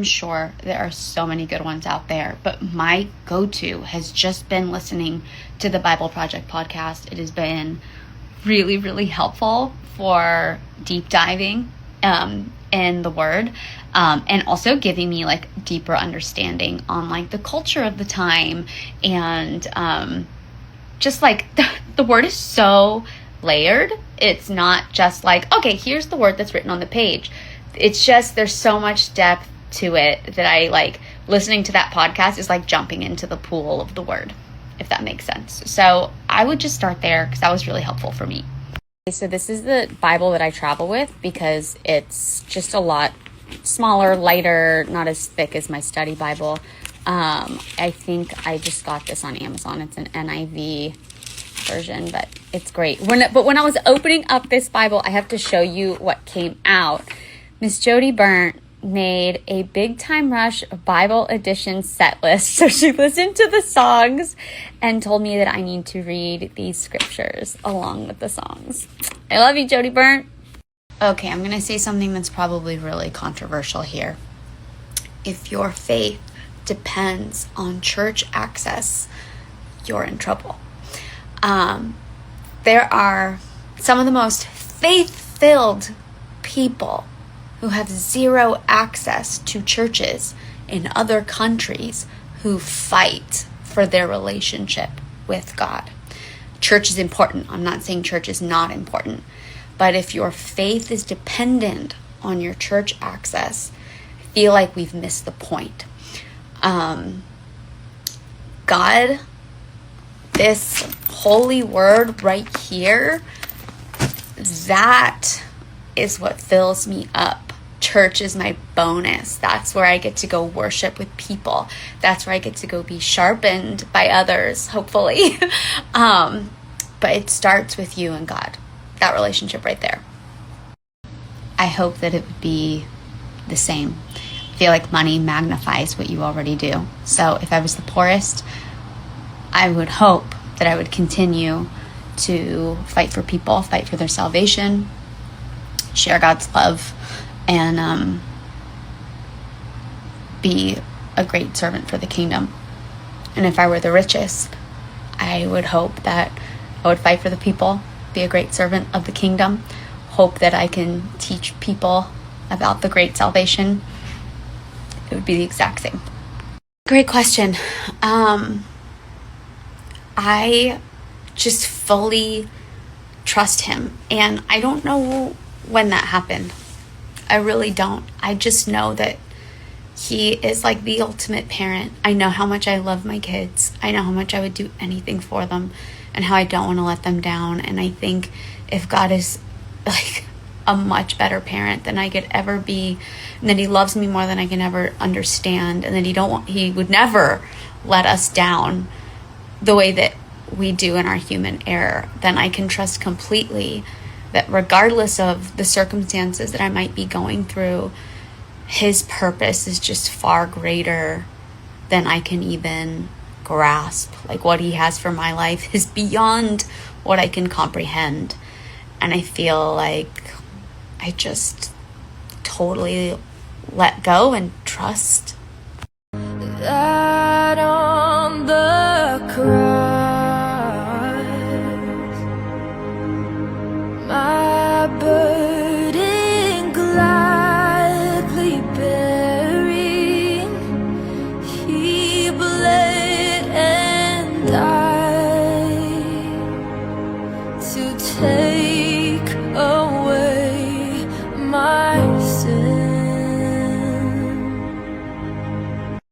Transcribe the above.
I'm sure there are so many good ones out there, but my go-to has just been listening to the Bible Project podcast. It has been really, really helpful for deep diving in the Word, and also giving me like deeper understanding on like the culture of the time, and just like the Word is so layered. It's not just like, okay, here's the word that's written on the page. It's just, there's so much depth to it that I like. Listening to that podcast is like jumping into the pool of the Word, if that makes sense. So I would just start there because that was really helpful for me. So this is the Bible that I travel with because it's just a lot smaller, lighter, not as thick as my study Bible. I think I just got this on Amazon. It's an NIV version, but it's great. When I was opening up this Bible, I have to show you what came out. Miss Jody Burnt made a Big Time Rush Bible edition set list. So she listened to the songs and told me that I need to read these scriptures along with the songs. I love you, Jody Burnt. Okay, I'm going to say something that's probably really controversial here. If your faith depends on church access, you're in trouble. There are some of the most faith-filled people who have zero access to churches in other countries who fight for their relationship with God. Church is important. I'm not saying church is not important. But if your faith is dependent on your church access, I feel like we've missed the point. God, this holy word right here, that is what fills me up. Church is my bonus. That's where I get to go worship with people. That's where I get to go be sharpened by others, hopefully. But it starts with you and God, that relationship right there. I hope that it would be the same. I feel like money magnifies what you already do. So if I was the poorest, I would hope that I would continue to fight for people, fight for their salvation, share God's love, and be a great servant for the kingdom. And if I were the richest, I would hope that I would fight for the people, be a great servant of the kingdom, hope that I can teach people about the great salvation. It would be the exact same. Great question. I just fully trust him. And I don't know when that happened. I really don't. I just know that he is like the ultimate parent. I know how much I love my kids. I know how much I would do anything for them and how I don't want to let them down. And I think if God is like a much better parent than I could ever be, and that he loves me more than I can ever understand, and that he would never let us down the way that we do in our human error, then I can trust completely that regardless of the circumstances that I might be going through, his purpose is just far greater than I can even grasp. Like what he has for my life is beyond what I can comprehend. And I feel like I just totally let go and trust. That on the cross, my burden